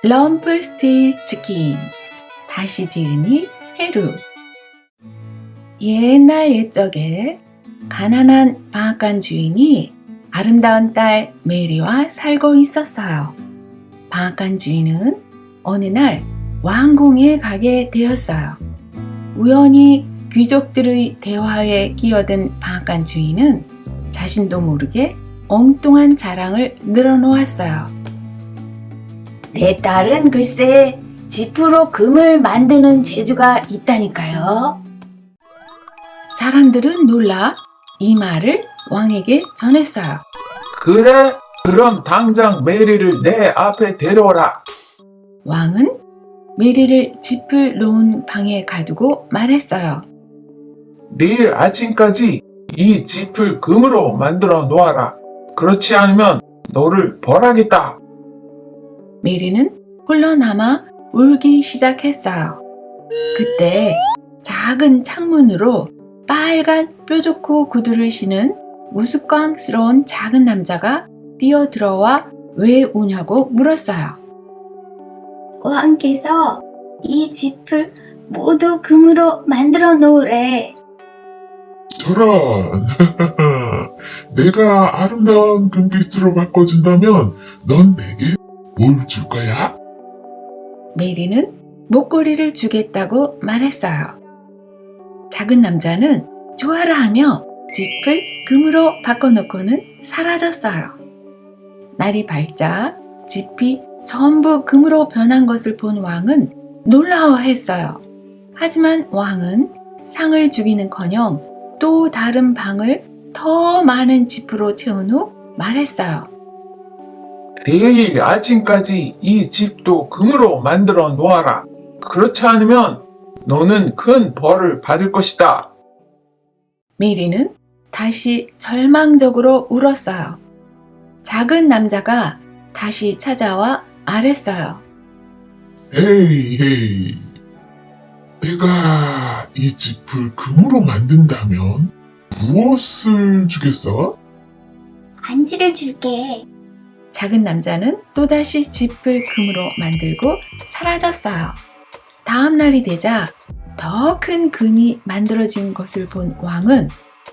럼플스틸츠킨 다시 지으니 헤루. 옛날 옛적에 가난한 방앗간 주인이 아름다운 딸 메리와 살고 있었어요. 방앗간 주인은 어느 날 왕궁에 가게 되었어요. 우연히 귀족들의 대화에 끼어든 방앗간 주인은 자신도 모르게 엉뚱한 자랑을 늘어놓았어요. 내 딸은 글쎄 지프로 금을 만드는 재주가 있다니까요. 사람들은 놀라 이 말을 왕에게 전했어요. 그래? 그럼 당장 메리를 내 앞에 데려오라. 왕은 메리를 짚을 놓은 방에 가두고 말했어요. 내일 아침까지 이 짚을 금으로 만들어 놓아라. 그렇지 않으면 너를 벌하겠다. 메리는 홀로 남아 울기 시작했어요. 그때 작은 창문으로 빨간 뾰족고 구두를 신은 우스꽝스러운 작은 남자가 뛰어들어와 왜 우냐고 물었어요. 왕께서 이 짚을 모두 금으로 만들어 놓으래. 저런, 내가 아름다운 금빛으로 바꿔준다면 넌 내게 뭘 줄 거야? 메리는 목걸이를 주겠다고 말했어요. 작은 남자는 좋아라 하며 짚을 금으로 바꿔놓고는 사라졌어요. 날이 밝자 짚이 전부 금으로 변한 것을 본 왕은 놀라워했어요. 하지만 왕은 상을 주기는커녕 또 다른 방을 더 많은 짚으로 채운 후 말했어요. 내일 아침까지 이 집도 금으로 만들어 놓아라. 그렇지 않으면 너는 큰 벌을 받을 것이다. 메리는 다시 절망적으로 울었어요. 작은 남자가 다시 찾아와 말했어요. 헤이. 내가 이 짚을 금으로 만든다면 무엇을 주겠어? 안지를 줄게. 작은 남자는 또다시 짚을 금으로 만들고 사라졌어요. 다음 날이 되자 더 큰 금이 만들어진 것을 본 왕은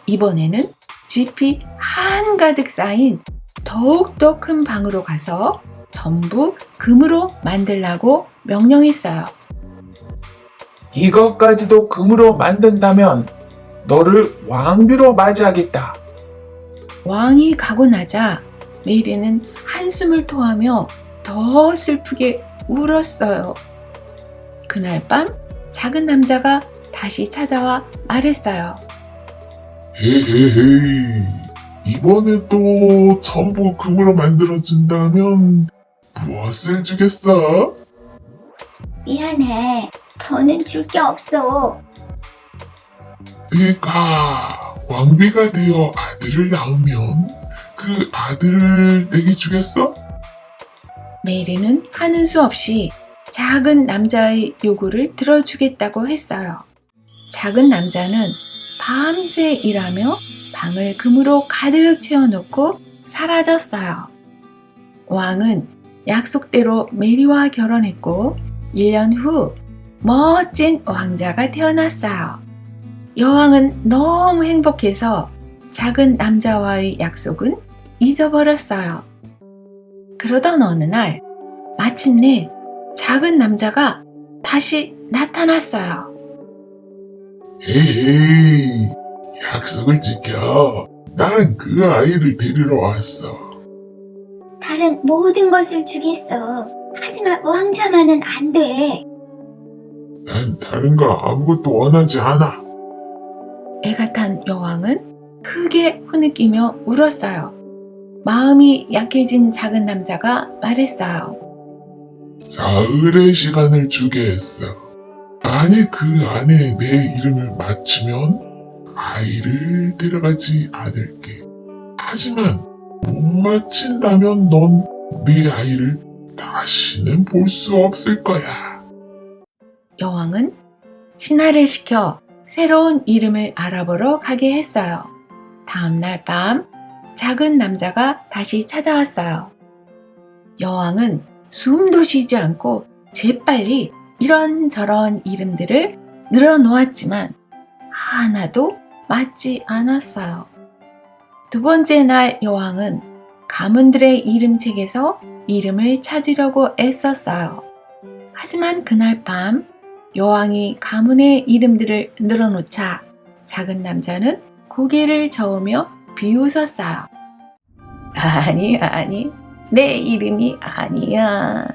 이번에는 짚이 한가득 쌓인 더욱더 큰 방으로 가서 전부 금으로 만들라고 명령했어요. 이것까지도 금으로 만든다면 너를 왕비로 맞이하겠다. 왕이 가고 나자 메리는 한숨을 토하며 더 슬프게 울었어요. 그날 밤 작은 남자가 다시 찾아와 말했어요. 헤헤헤이. 이번에 또 전부 금으로 만들어준다면 무엇을 주겠어? 미안해. 더는 줄 게 없어. 내가 왕비가 되어 아들을 낳으면 그 아들을 내게 주겠어? 메리는 하는 수 없이 작은 남자의 요구를 들어주겠다고 했어요. 작은 남자는 밤새 일하며 방을 금으로 가득 채워놓고 사라졌어요. 왕은 약속대로 메리와 결혼했고 1년 후 멋진 왕자가 태어났어요. 여왕은 너무 행복해서 작은 남자와의 약속은 잊어버렸어요. 그러던 어느 날 마침내 작은 남자가 다시 나타났어요. 헤이, 약속을 지켜. 난 그 아이를 데리러 왔어. 다른 모든 것을 주겠어. 하지만 왕자만은 안 돼. 난 다른 거 아무것도 원하지 않아. 애가 탄 여왕은 크게 흐느끼며 울었어요. 마음이 약해진 작은 남자가 말했어요. 사흘의 시간을 주게 했어. 만약 그 안에 내 이름을 맞추면 아이를 데려가지 않을게. 하지만 못 맞힌다면 넌 네 아이를 다시는 볼 수 없을 거야. 여왕은 신하를 시켜 새로운 이름을 알아보러 가게 했어요. 다음 날 밤 작은 남자가 다시 찾아왔어요. 여왕은 숨도 쉬지 않고 재빨리 이런저런 이름들을 늘어놓았지만 하나도 맞지 않았어요. 두 번째 날 여왕은 가문들의 이름책에서 이름을 찾으려고 애썼어요. 하지만 그날 밤 여왕이 가문의 이름들을 늘어놓자 작은 남자는 고개를 저으며 비웃었어요. 아니, 내 이름이 아니야.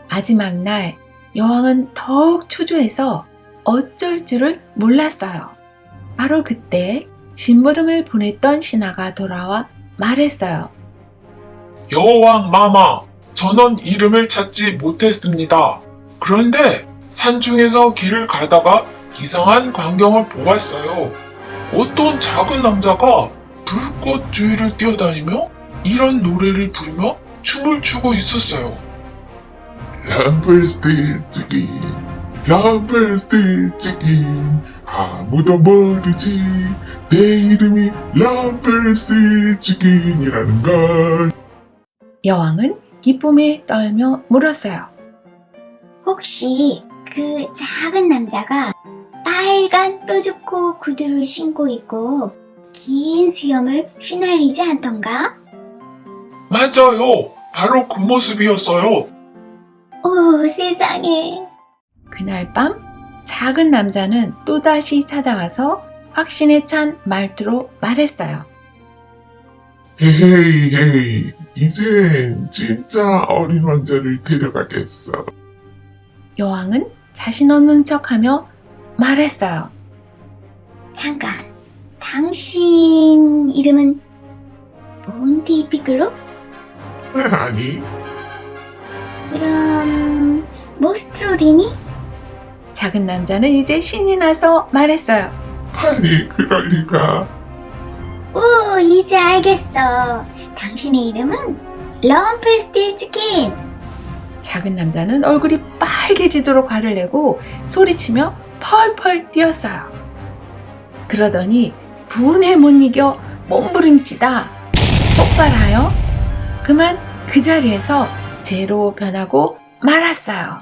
마지막 날 여왕은 더욱 초조해서 어쩔 줄을 몰랐어요. 바로 그때 심부름을 보냈던 신하가 돌아와 말했어요. 여왕 마마, 저는 이름을 찾지 못했습니다. 그런데 산중에서 길을 가다가 이상한 광경을 보았어요. 어떤 작은 남자가 불꽃 주위를 뛰어다니며 이런 노래를 부르며 춤을 추고 있었어요. 람펠스틸치킨, 람펠스틸치킨, 아무도 모르지 내 이름이 람펠스틸치킨이라는 걸. 여왕은 기쁨에 떨며 물었어요. 혹시 그 작은 남자가 빨간 뾰족고 구두를 신고 있고 긴 수염을 휘날리지 않던가? 맞아요. 바로 그 모습이었어요. 오, 세상에. 그날 밤 작은 남자는 또다시 찾아가서 확신에 찬 말투로 말했어요. 헤이, 이젠 진짜 어린 왕자를 데려가겠어. 여왕은 자신 없는 척하며 말했어요. 잠깐, 당신 이름은 몬티 피클로? 아니, 그럼 모스트로리니? 작은 남자는 이제 신이 나서 말했어요. 아니, 그럴 리가. 오, 이제 알겠어. 당신의 이름은 럼펠스틸치킨. 작은 남자는 얼굴이 빨개지도록 화를 내고 소리치며 펄펄 뛰었어요. 그러더니 분에 못 이겨 몸부림치다 폭발하여 그만 그 자리에서 재로 변하고 말았어요.